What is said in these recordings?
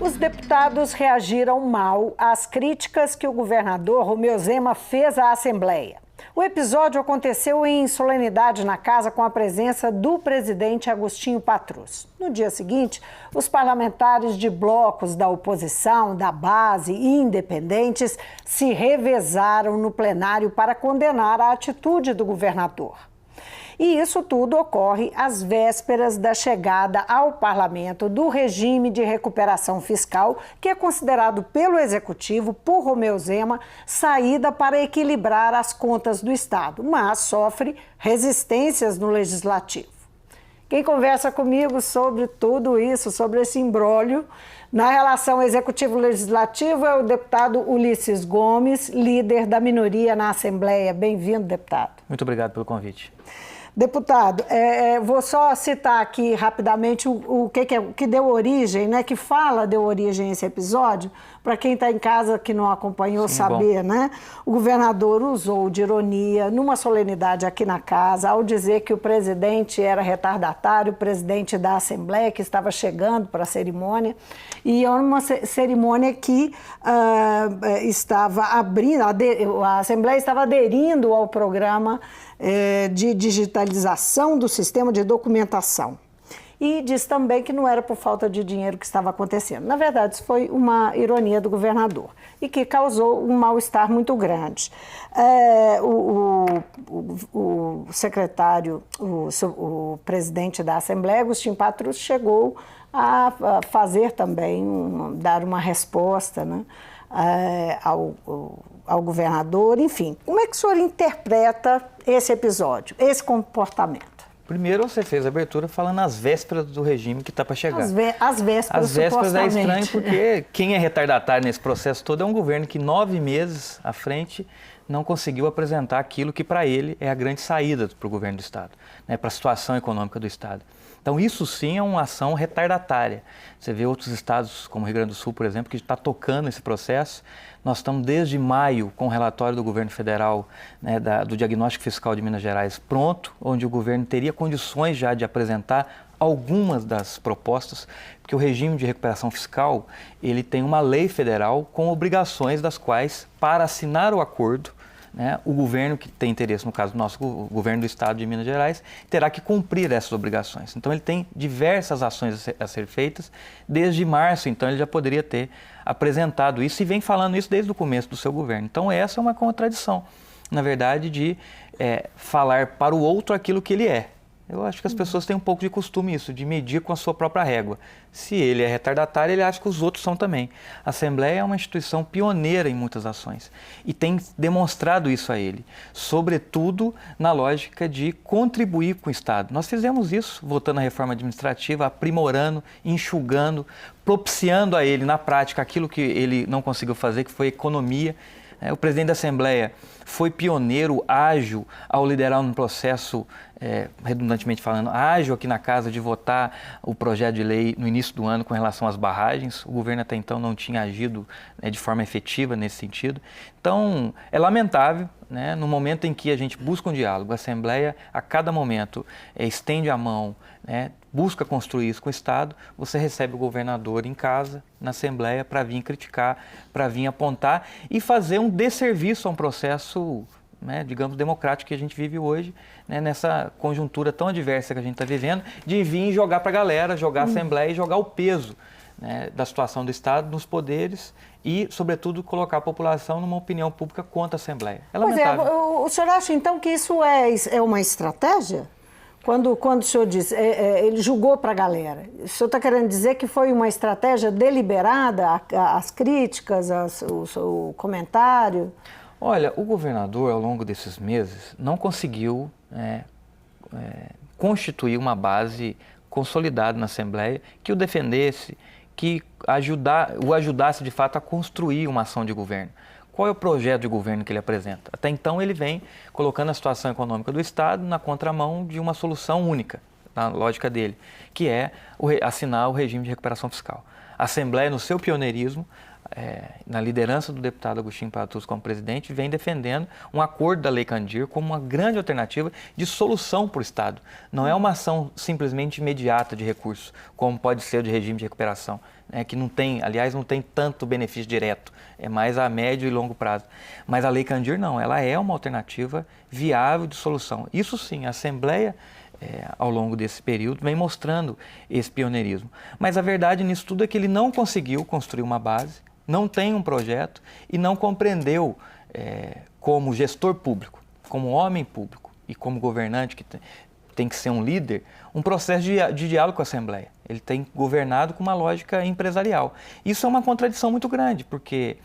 Os deputados reagiram mal às críticas que o governador Romeu Zema fez à Assembleia. O episódio aconteceu em solenidade na casa com a presença do presidente Agostinho Patrus. No dia seguinte, os parlamentares de blocos da oposição, da base e independentes se revezaram no plenário para condenar a atitude do governador. E isso tudo ocorre às vésperas da chegada ao parlamento do regime de recuperação fiscal, que é considerado pelo Executivo, por Romeu Zema, saída para equilibrar as contas do Estado, mas sofre resistências no Legislativo. Quem conversa comigo sobre tudo isso, sobre esse imbróglio, na relação executivo-legislativo, é o deputado Ulisses Gomes, líder da minoria na Assembleia. Bem-vindo, deputado. Muito obrigado pelo convite. Deputado, vou só citar aqui rapidamente o que deu origem, né? Que fala deu origem a esse episódio, para quem está em casa que não acompanhou saber, né? O governador usou de ironia numa solenidade aqui na casa ao dizer que o presidente era retardatário, o presidente da Assembleia que estava chegando para a cerimônia, e era uma cerimônia que estava abrindo, a Assembleia estava aderindo ao programa de digitalização do sistema de documentação. E diz também que não era por falta de dinheiro que estava acontecendo. Na verdade, isso foi uma ironia do governador e que causou um mal-estar muito grande. O secretário, o presidente da Assembleia, Agostinho Patrus, chegou a fazer também, dar uma resposta, né, ao governador, enfim. Como é que o senhor interpreta esse episódio, esse comportamento? Primeiro, você fez a abertura falando às vésperas do regime que está para chegar. Às vésperas, Às vésperas é estranho porque quem é retardatário nesse processo todo é um governo que 9 meses à frente não conseguiu apresentar aquilo que para ele é a grande saída para o governo do Estado, né, para a situação econômica do Estado. Então isso sim é uma ação retardatária. Você vê outros estados, como o Rio Grande do Sul, por exemplo, que está tocando esse processo. Nós estamos desde maio com o relatório do governo federal, né, do diagnóstico fiscal de Minas Gerais pronto, onde o governo teria condições já de apresentar algumas das propostas, porque o regime de recuperação fiscal, ele tem uma lei federal com obrigações das quais, para assinar o acordo, né, o governo que tem interesse, no caso do nosso governo do Estado de Minas Gerais, terá que cumprir essas obrigações. Então ele tem diversas ações a ser feitas. Desde março, então, ele já poderia ter apresentado isso e vem falando isso desde o começo do seu governo. Então essa é uma contradição, na verdade, de falar para o outro aquilo que ele é. Eu acho que as pessoas têm um pouco de costume isso, de medir com a sua própria régua. Se ele é retardatário, ele acha que os outros são também. A Assembleia é uma instituição pioneira em muitas ações e tem demonstrado isso a ele, sobretudo na lógica de contribuir com o Estado. Nós fizemos isso, votando a reforma administrativa, aprimorando, enxugando, propiciando a ele, na prática, aquilo que ele não conseguiu fazer, que foi economia. O presidente da Assembleia foi pioneiro, ágil, ao liderar um processo, redundantemente falando, ágil aqui na casa de votar o projeto de lei no início do ano com relação às barragens. O governo até então não tinha agido, de forma efetiva nesse sentido. Então, é lamentável, né, no momento em que a gente busca um diálogo, a Assembleia a cada momento estende a mão, né, busca construir isso com o Estado, você recebe o governador em casa, na Assembleia, para vir criticar, para vir apontar e fazer um desserviço a um processo, né, digamos, democrático que a gente vive hoje, né, nessa conjuntura tão adversa que a gente está vivendo, de vir jogar para a galera, jogar a Assembleia e jogar o peso, né, da situação do Estado, nos poderes e, sobretudo, colocar a população numa opinião pública contra a Assembleia. É lamentável. Pois o senhor acha, então, que isso é uma estratégia? Quando o senhor diz, ele julgou para a galera, o senhor está querendo dizer que foi uma estratégia deliberada, as críticas, o comentário? Olha, o governador, ao longo desses meses, não conseguiu constituir uma base consolidada na Assembleia que o defendesse, que o ajudasse de fato a construir uma ação de governo. Qual é o projeto de governo que ele apresenta? Até então ele vem colocando a situação econômica do Estado na contramão de uma solução única, na lógica dele, que é assinar o regime de recuperação fiscal. A Assembleia, no seu pioneirismo, na liderança do deputado Agostinho Patus como presidente, vem defendendo um acordo da Lei Candir como uma grande alternativa de solução para o Estado. Não é uma ação simplesmente imediata de recursos, como pode ser o de regime de recuperação, né, que não tem, aliás, não tem tanto benefício direto, é mais a médio e longo prazo. Mas a Lei Candir não, ela é uma alternativa viável de solução. Isso sim, a Assembleia, ao longo desse período, vem mostrando esse pioneirismo. Mas a verdade nisso tudo é que ele não conseguiu construir uma base, não tem um projeto e não compreendeu, como gestor público, como homem público e como governante que tem que ser um líder, um processo de diálogo com a Assembleia. Ele tem governado com uma lógica empresarial. Isso é uma contradição muito grande, porque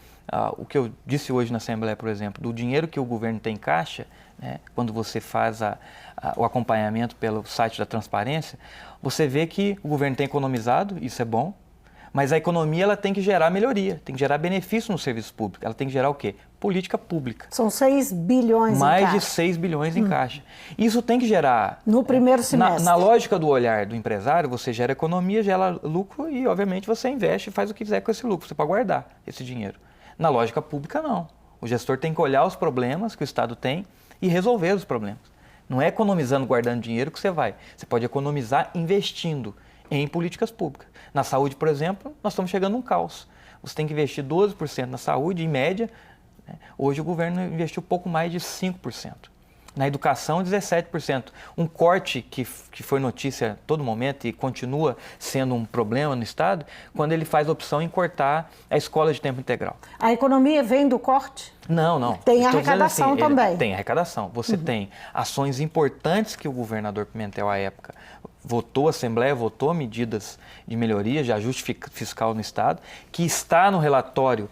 o que eu disse hoje na Assembleia, por exemplo, do dinheiro que o governo tem em caixa, né, quando você faz o acompanhamento pelo site da transparência, você vê que o governo tem economizado, isso é bom, mas a economia ela tem que gerar melhoria, tem que gerar benefício no serviço público. Ela tem que gerar o quê? Política pública. São 6 bilhões Mais em caixa. de 6 bilhões em caixa. Isso tem que gerar... No primeiro semestre. Na lógica do olhar do empresário, você gera economia, gera lucro e, obviamente, você investe e faz o que quiser com esse lucro. Você pode guardar esse dinheiro. Na lógica pública, não. O gestor tem que olhar os problemas que o Estado tem e resolver os problemas. Não é economizando, guardando dinheiro que você vai. Você pode economizar investindo em políticas públicas. Na saúde, por exemplo, nós estamos chegando a um caos. Você tem que investir 12% na saúde, em média. Né? Hoje o governo investiu pouco mais de 5%. Na educação, 17%. Um corte que foi notícia a todo momento e continua sendo um problema no Estado, quando ele faz a opção em cortar a escola de tempo integral. A economia vem do corte? Não. Tem arrecadação assim, também. Tem arrecadação. Você tem ações importantes que o governador Pimentel, à época, votou, a Assembleia votou medidas de melhoria, de ajuste fiscal no Estado, que está no relatório,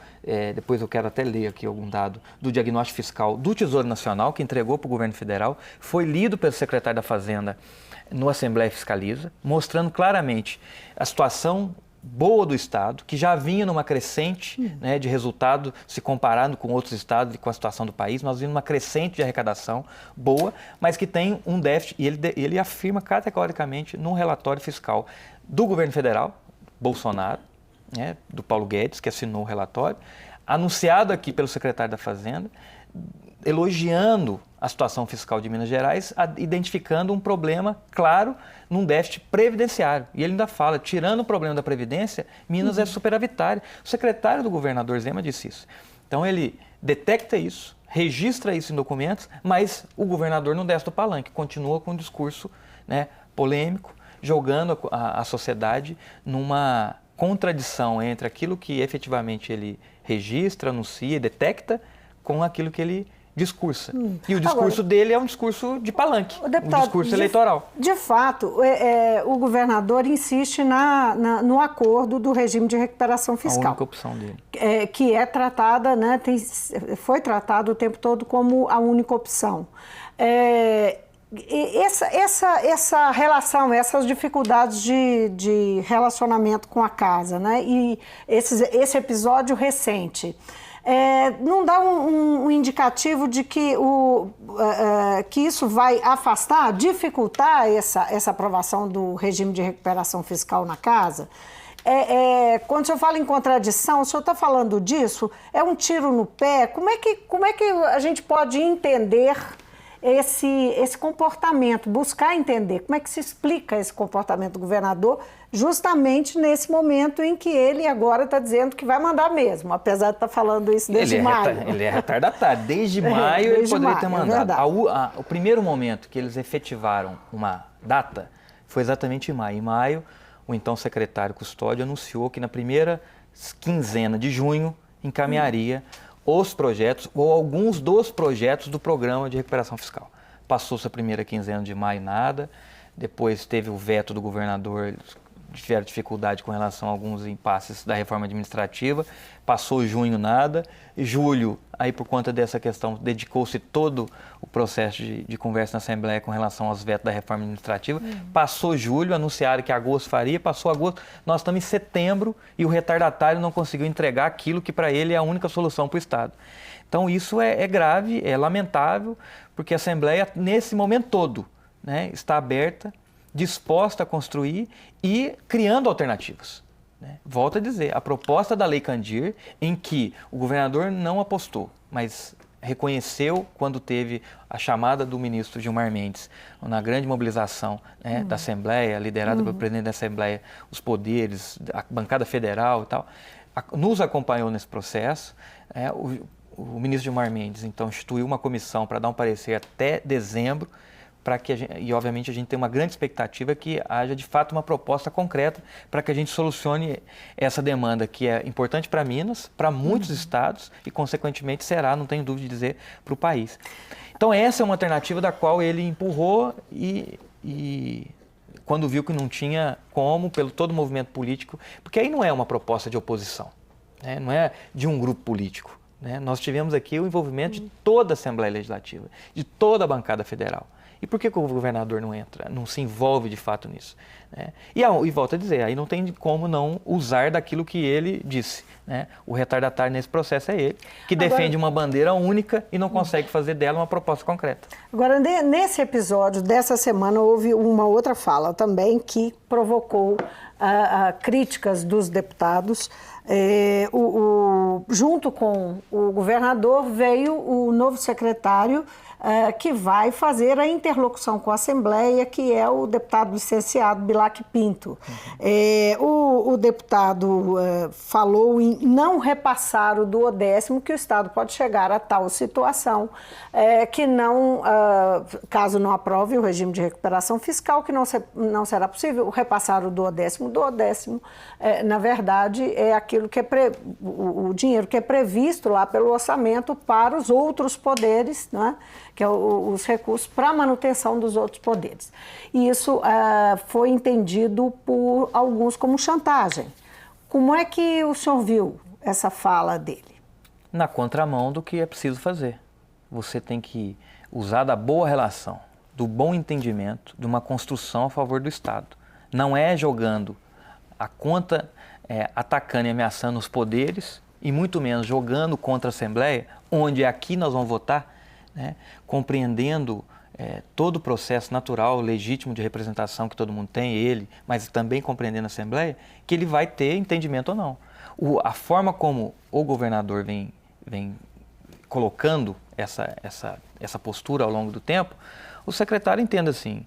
depois eu quero até ler aqui algum dado, do diagnóstico fiscal do Tesouro Nacional, que entregou para o governo federal, foi lido pelo secretário da Fazenda no Assembleia Fiscaliza, mostrando claramente a situação boa do Estado, que já vinha numa crescente, né, de resultado, se comparando com outros estados e com a situação do país, nós vimos uma crescente de arrecadação boa, mas que tem um déficit, e ele afirma categoricamente num relatório fiscal do governo federal, Bolsonaro, né, do Paulo Guedes, que assinou o relatório, anunciado aqui pelo secretário da Fazenda, elogiando a situação fiscal de Minas Gerais, identificando um problema claro num déficit previdenciário. E ele ainda fala, tirando o problema da Previdência, Minas é superavitária. O secretário do governador Zema disse isso. Então ele detecta isso, registra isso em documentos, mas o governador não desce do palanque, continua com um discurso, né, polêmico, jogando a sociedade numa contradição entre aquilo que efetivamente ele registra, anuncia, detecta, com aquilo que ele discursa. E o discurso dele é um discurso de palanque, um discurso eleitoral. De fato, o governador insiste no acordo do regime de recuperação fiscal. A única opção dele. Que é tratada, né, foi tratado o tempo todo como a única opção. Essa relação, essas dificuldades de relacionamento com a casa, né, e esse episódio recente, não dá um indicativo de que isso vai afastar, dificultar essa aprovação do regime de recuperação fiscal na casa? Quando o senhor fala em contradição, o senhor está falando disso? É um tiro no pé? Como é que a gente pode entender esse comportamento, buscar entender como é que se explica esse comportamento do governador, justamente nesse momento em que ele agora está dizendo que vai mandar mesmo, apesar de estar falando isso desde maio. Ele é retardatário. Desde maio ele poderia ter mandado. O primeiro momento que eles efetivaram uma data foi exatamente em maio. Em maio, o então secretário Custódio anunciou que na primeira quinzena de junho encaminharia os projetos ou alguns dos projetos do programa de recuperação fiscal. Passou-se a primeira quinzena de maio, nada. Depois teve o veto do governador, eles tiveram dificuldade com relação a alguns impasses da reforma administrativa. Passou junho, nada. Julho, aí por conta dessa questão, dedicou-se todo o processo de conversa na Assembleia com relação aos vetos da reforma administrativa. Passou julho, anunciaram que agosto faria, passou agosto. Nós estamos em setembro e o retardatário não conseguiu entregar aquilo que para ele é a única solução para o Estado. Então isso é grave, é lamentável, porque a Assembleia, nesse momento todo, né, está aberta, disposta a construir e criando alternativas. né? Volto a dizer, a proposta da Lei Candir, em que o governador não apostou, mas reconheceu quando teve a chamada do ministro Gilmar Mendes, na grande mobilização, né, da Assembleia, liderada pelo presidente da Assembleia, os poderes, a bancada federal e tal, nos acompanhou nesse processo. O ministro Gilmar Mendes, então, instituiu uma comissão para dar um parecer até dezembro, para que e obviamente a gente tem uma grande expectativa que haja de fato uma proposta concreta para que a gente solucione essa demanda que é importante para Minas, para muitos estados e consequentemente será, não tenho dúvida de dizer, para o país. Então essa é uma alternativa da qual ele empurrou e quando viu que não tinha como, pelo todo o movimento político, porque aí não é uma proposta de oposição, né? Não é de um grupo político, né? Nós tivemos aqui o envolvimento de toda a Assembleia Legislativa, de toda a bancada federal. E por que o governador não entra, não se envolve de fato nisso, né? E volto a dizer, aí não tem como não usar daquilo que ele disse, né? O retardatário nesse processo é ele, que defende uma bandeira única e não consegue fazer dela uma proposta concreta. Agora, nesse episódio dessa semana, houve uma outra fala também que provocou críticas dos deputados. Junto com o governador veio o novo secretário que vai fazer a interlocução com a Assembleia, que é o deputado licenciado Bilac Pinto. O deputado falou em não repassar o duodécimo, que o Estado pode chegar a tal situação, que não, caso não aprove o regime de recuperação fiscal, que não será possível repassar o duodécimo. O duodécimo, na verdade, é aquilo que o dinheiro que é previsto lá pelo orçamento para os outros poderes, né? Que é os recursos para a manutenção dos outros poderes. E isso foi entendido por alguns como chantagem. Como é que o senhor viu essa fala dele? Na contramão do que é preciso fazer. Você tem que usar da boa relação, do bom entendimento, de uma construção a favor do Estado. Não é jogando a conta, atacando e ameaçando os poderes, e muito menos jogando contra a Assembleia, onde aqui nós vamos votar, né, compreendendo todo o processo natural, legítimo de representação que todo mundo tem, ele, mas também compreendendo a Assembleia, que ele vai ter entendimento ou não. A forma como o governador vem colocando essa postura ao longo do tempo, o secretário entende assim,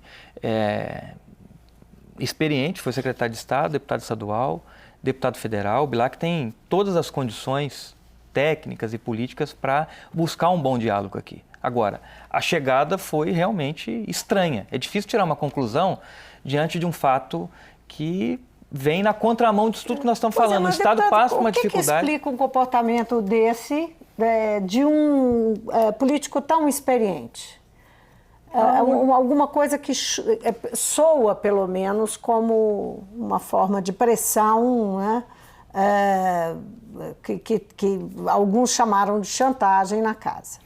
experiente, foi secretário de Estado, deputado estadual, deputado federal. O Bilac tem todas as condições técnicas e políticas para buscar um bom diálogo aqui. Agora, a chegada foi realmente estranha. É difícil tirar uma conclusão diante de um fato que vem na contramão disso tudo que nós estamos falando. O Estado passa por uma dificuldade. O que explica um comportamento desse, de um político tão experiente? Alguma coisa que soa, pelo menos, como uma forma de pressão, né? Que alguns chamaram de chantagem na casa.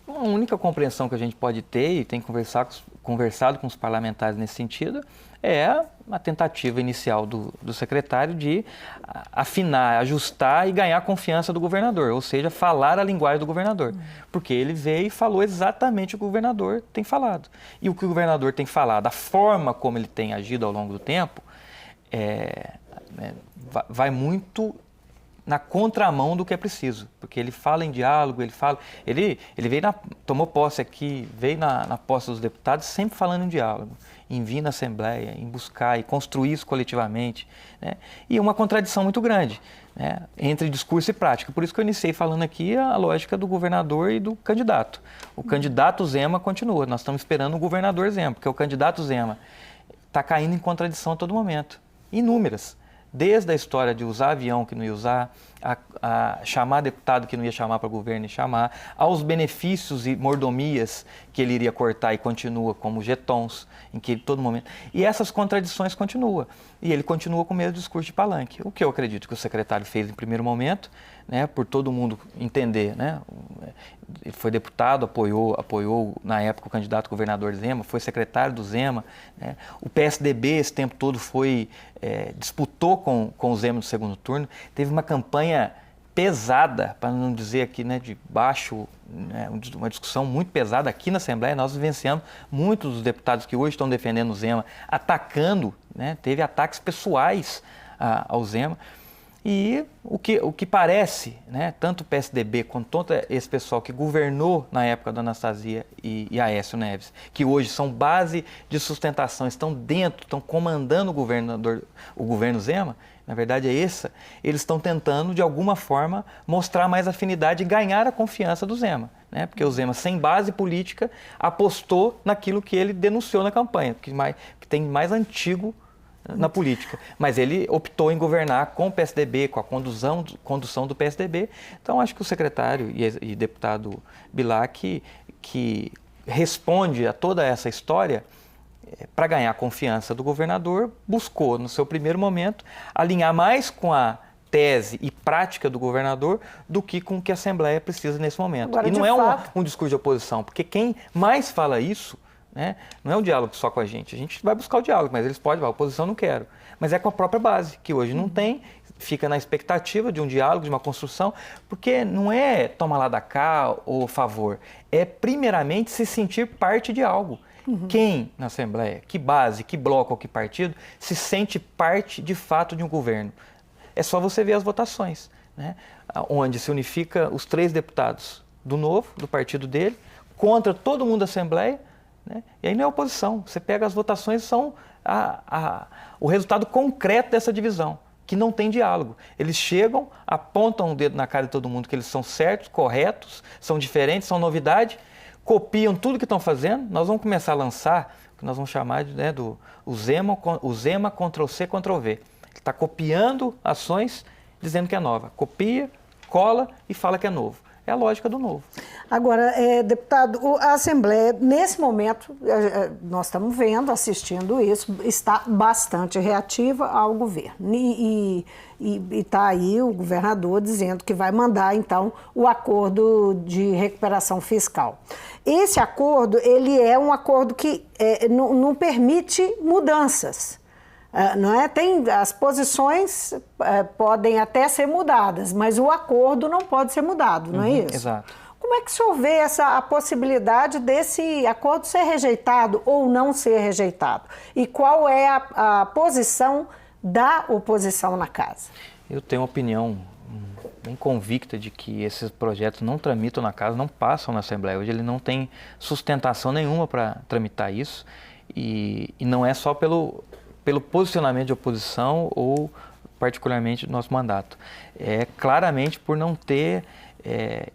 A única compreensão que a gente pode ter, e tem conversado com os parlamentares nesse sentido, é a tentativa inicial do secretário de afinar, ajustar e ganhar a confiança do governador, ou seja, falar a linguagem do governador. Porque ele veio e falou exatamente o que o governador tem falado. E o que o governador tem falado, a forma como ele tem agido ao longo do tempo, vai muito na contramão do que é preciso, porque ele fala em diálogo, ele veio tomou posse aqui, veio na posse dos deputados sempre falando em diálogo, em vir na Assembleia, em buscar e construir isso coletivamente, né? E uma contradição muito grande, né, entre discurso e prática. Por isso que eu iniciei falando aqui a lógica do governador e do candidato. O candidato Zema continua, nós estamos esperando o governador Zema, porque o candidato Zema está caindo em contradição a todo momento, inúmeras. Desde a história de usar avião que não ia usar, a chamar deputado que não ia chamar para o governo e chamar, aos benefícios e mordomias que ele iria cortar e continua, como jetons, em que todo momento... E essas contradições continuam. E ele continua com o mesmo discurso de palanque. O que eu acredito que o secretário fez em primeiro momento, né, por todo mundo entender, né? Ele foi deputado, apoiou na época o candidato governador Zema, foi secretário do Zema, né? O PSDB esse tempo todo disputou com o Zema no segundo turno, teve uma campanha pesada, para não dizer aqui, né, de baixo, né, uma discussão muito pesada aqui na Assembleia. Nós vivenciamos muitos dos deputados que hoje estão defendendo o Zema, atacando, né, teve ataques pessoais ao Zema. E o que parece, né, tanto o PSDB quanto todo esse pessoal que governou na época da Anastasia e Aécio Neves, que hoje são base de sustentação, estão dentro, estão comandando o governo Zema, na verdade é essa, eles estão tentando de alguma forma mostrar mais afinidade e ganhar a confiança do Zema, né? Porque o Zema, sem base política, apostou naquilo que ele denunciou na campanha, que tem mais antigo na política, mas ele optou em governar com o PSDB, com a condução do PSDB. Então acho que o secretário e deputado Bilac, que responde a toda essa história, para ganhar a confiança do governador, buscou no seu primeiro momento alinhar mais com a tese e prática do governador do que com o que a Assembleia precisa nesse momento. Agora, e não é um discurso de oposição, porque quem mais fala isso, né, não é um diálogo só com a gente vai buscar o diálogo, mas eles podem falar, a oposição não quero. Mas é com a própria base, que hoje não tem, fica na expectativa de um diálogo, de uma construção, porque não é toma lá da cá ou favor, é primeiramente se sentir parte de algo. Quem na Assembleia, que base, que bloco ou que partido, se sente parte de fato de um governo? É só você ver as votações, né, onde se unifica os 3 deputados do Novo, do partido dele, contra todo mundo da Assembleia, né? E aí não é oposição, você pega as votações, são o resultado concreto dessa divisão, que não tem diálogo. Eles chegam, apontam o dedo na cara de todo mundo que eles são certos, corretos, são diferentes, são novidade, copiam tudo que estão fazendo. Nós vamos começar a lançar o que nós vamos chamar de, né, o Zema Ctrl-C, Ctrl-V. Ele está copiando ações dizendo que é nova. Copia, cola e fala que é novo. É a lógica do novo. Agora, deputado, a Assembleia, nesse momento, nós estamos vendo, assistindo isso, está bastante reativa ao governo. E está aí o governador dizendo que vai mandar, então, o acordo de recuperação fiscal. Esse acordo, ele é um acordo que não permite mudanças. Não é? As posições podem até ser mudadas, mas o acordo não pode ser mudado, não é isso? Exato. Como é que o senhor vê a possibilidade desse acordo ser rejeitado ou não ser rejeitado? E qual é a posição da oposição na casa? Eu tenho uma opinião bem convicta de que esses projetos não tramitam na casa, não passam na Assembleia. Hoje ele não tem sustentação nenhuma para tramitar isso e não é só pelo posicionamento de oposição ou particularmente do nosso mandato. É claramente por não ter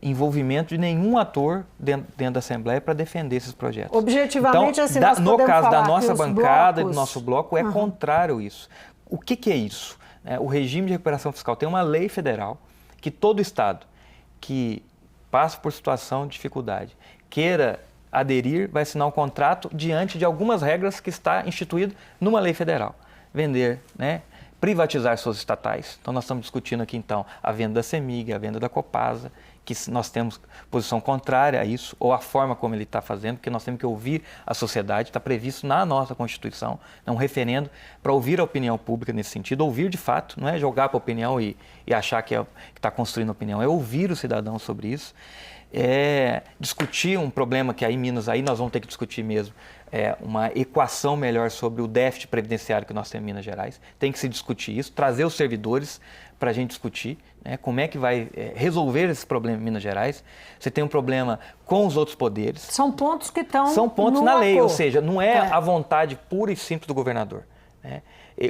envolvimento de nenhum ator dentro da Assembleia para defender esses projetos. Objetivamente, então, assim, nós no caso da falar nossa bancada e do blocos... nosso bloco, é contrário isso. O que é isso? O regime de recuperação fiscal tem uma lei federal que todo Estado que passa por situação de dificuldade queira aderir, vai assinar um contrato diante de algumas regras que está instituído numa lei federal. Vender, né? Privatizar suas estatais. Então nós estamos discutindo aqui então a venda da CEMIG, a venda da Copasa, que nós temos posição contrária a isso, ou a forma como ele está fazendo, porque nós temos que ouvir a sociedade, está previsto na nossa Constituição, um referendo para ouvir a opinião pública nesse sentido, ouvir de fato, não é jogar para a opinião e achar que está construindo opinião, é ouvir o cidadão sobre isso. Discutir um problema que aí em Minas, aí nós vamos ter que discutir mesmo, uma equação melhor sobre o déficit previdenciário que nós temos em Minas Gerais. Tem que se discutir isso, trazer os servidores para a gente discutir, né, como é que vai resolver esse problema em Minas Gerais. Você tem um problema com os outros poderes. São pontos que estão São pontos na lei, ou seja, não é a vontade pura e simples do governador. Né?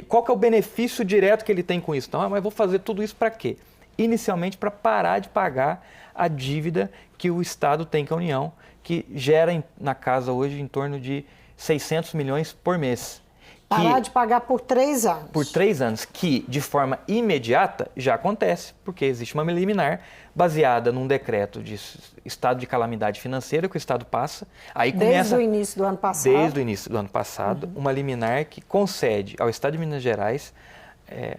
Qual que é o benefício direto que ele tem com isso? Então, mas vou fazer tudo isso para quê? Inicialmente para parar de pagar a dívida que o Estado tem com a União, que gera na casa hoje em torno de 600 milhões por mês. Parar de pagar por 3 anos. Por 3 anos, que de forma imediata já acontece, porque existe uma liminar baseada num decreto de estado de calamidade financeira que o Estado passa. Aí desde o início do ano passado. Desde o início do ano passado, uma liminar que concede ao Estado de Minas Gerais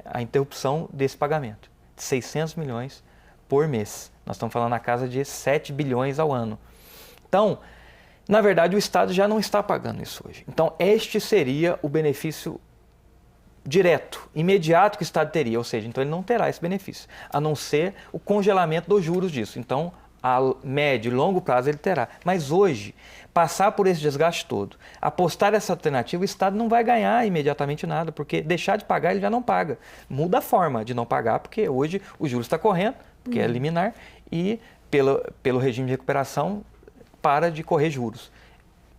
a interrupção desse pagamento, de 600 milhões por mês. Nós estamos falando na casa de 7 bilhões ao ano. Então, na verdade, o Estado já não está pagando isso hoje. Então, este seria o benefício direto, imediato que o Estado teria, ou seja, então ele não terá esse benefício, a não ser o congelamento dos juros disso. Então, a médio e longo prazo ele terá. Mas hoje, passar por esse desgaste todo, apostar nessa alternativa, o Estado não vai ganhar imediatamente nada, porque deixar de pagar ele já não paga. Muda a forma de não pagar, porque hoje o juros está correndo, porque é liminar, e pelo regime de recuperação para de correr juros.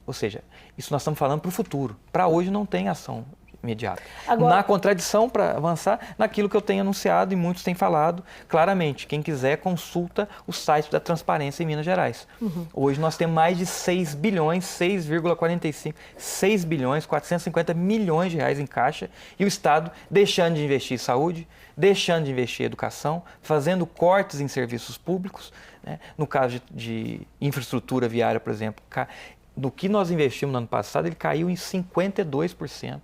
Ou seja, isso nós estamos falando para o futuro. Para hoje não tem ação imediata. Agora, na contradição, para avançar, naquilo que eu tenho anunciado e muitos têm falado claramente. Quem quiser, consulta o site da Transparência em Minas Gerais. Hoje nós temos mais de 6 bilhões, 6,45, 6 bilhões, 450 milhões de reais em caixa e o Estado deixando de investir em saúde, deixando de investir em educação, fazendo cortes em serviços públicos, né? No caso de infraestrutura viária, por exemplo, no que nós investimos no ano passado, ele caiu em 52%.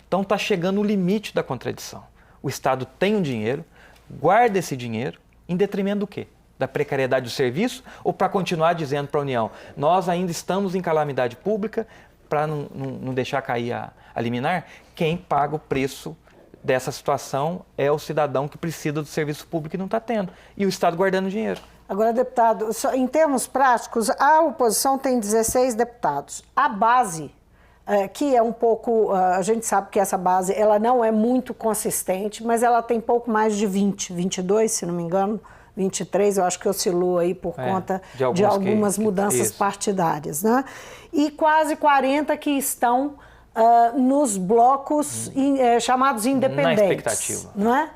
Então está chegando o limite da contradição. O Estado tem um dinheiro, guarda esse dinheiro, em detrimento do quê? Da precariedade do serviço ou para continuar dizendo para a União, nós ainda estamos em calamidade pública para não deixar cair a liminar? Quem paga o preço dessa situação é o cidadão que precisa do serviço público e não está tendo. E o Estado guardando dinheiro. Agora, deputado, em termos práticos, a oposição tem 16 deputados. A base, que é um pouco, a gente sabe que essa base ela não é muito consistente, mas ela tem pouco mais de 20, 22, se não me engano, 23, eu acho que oscilou aí por conta de algumas mudanças partidárias, né? E quase 40 que estão nos blocos chamados independentes. Na expectativa. Não é?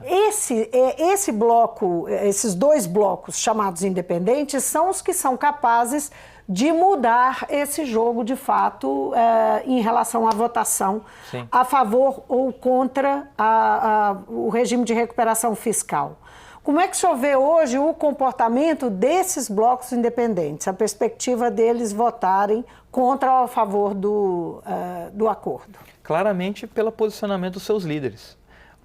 Esse bloco, esses dois blocos chamados independentes são os que são capazes de mudar esse jogo de fato em relação à votação. Sim. A favor ou contra o regime de recuperação fiscal. Como é que o senhor vê hoje o comportamento desses blocos independentes, a perspectiva deles votarem contra ou a favor do acordo? Claramente pelo posicionamento dos seus líderes.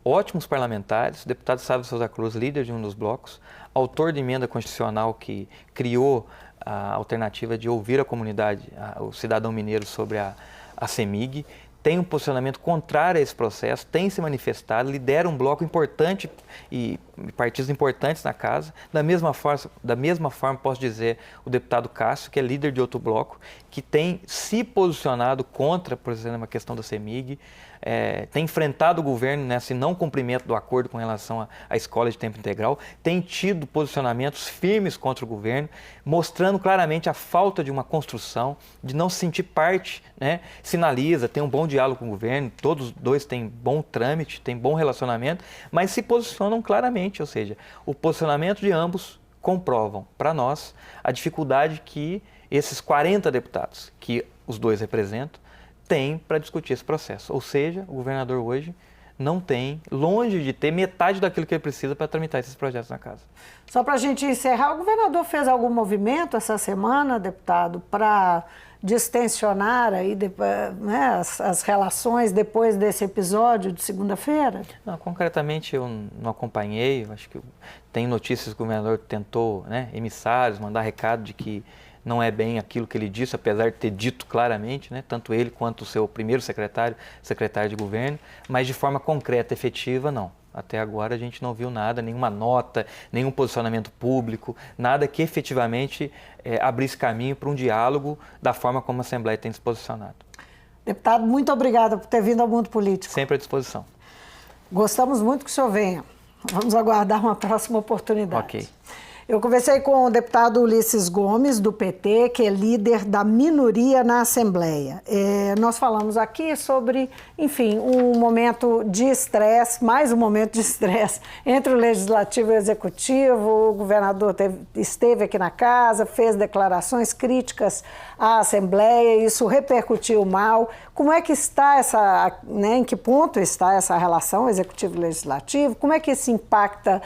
Ótimos parlamentares, o deputado Sávio Souza Cruz, líder de um dos blocos, autor de emenda constitucional que criou a alternativa de ouvir a comunidade, o cidadão mineiro sobre a CEMIG, tem um posicionamento contrário a esse processo, tem se manifestado, lidera um bloco importante e partidos importantes na casa. Da mesma forma, posso dizer, o deputado Cássio, que é líder de outro bloco, que tem se posicionado contra, por exemplo, a questão da CEMIG, tem enfrentado o governo nesse não cumprimento do acordo com relação à escola de tempo integral, tem tido posicionamentos firmes contra o governo, mostrando claramente a falta de uma construção, de não se sentir parte, né? Sinaliza, tem um bom diálogo com o governo, todos os dois têm bom trâmite, têm bom relacionamento, mas se posicionam claramente, ou seja, o posicionamento de ambos comprovam para nós a dificuldade que esses 40 deputados, que os dois representam, tem para discutir esse processo. Ou seja, o governador hoje não tem, longe de ter metade daquilo que ele precisa para tramitar esses projetos na casa. Só para a gente encerrar, o governador fez algum movimento essa semana, deputado, para distensionar aí, né, as relações depois desse episódio de segunda-feira? Não, concretamente eu não acompanhei, acho que tem notícias que o governador tentou, né, emissários, mandar recado de que não é bem aquilo que ele disse, apesar de ter dito claramente, né, tanto ele quanto o seu primeiro secretário de governo, mas de forma concreta, efetiva, não. Até agora a gente não viu nada, nenhuma nota, nenhum posicionamento público, nada que efetivamente abrisse caminho para um diálogo da forma como a Assembleia tem se posicionado. Deputado, muito obrigada por ter vindo ao Mundo Político. Sempre à disposição. Gostamos muito que o senhor venha. Vamos aguardar uma próxima oportunidade. Ok. Eu conversei com o deputado Ulisses Gomes, do PT, que é líder da minoria na Assembleia. Nós falamos aqui sobre, enfim, um momento de estresse, mais um momento de estresse entre o Legislativo e o Executivo. O governador esteve aqui na casa, fez declarações críticas à Assembleia, isso repercutiu mal. Como é que está em que ponto está essa relação Executivo-Legislativo? Como é que isso impacta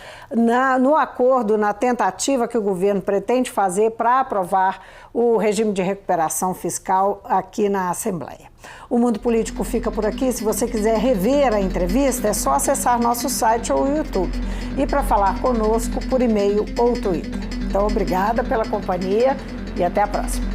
no acordo, na tentativa que o governo pretende fazer para aprovar o regime de recuperação fiscal aqui na Assembleia? O Mundo Político fica por aqui. Se você quiser rever a entrevista, é só acessar nosso site ou o YouTube. E para falar conosco por e-mail ou Twitter. Então, obrigada pela companhia e até a próxima.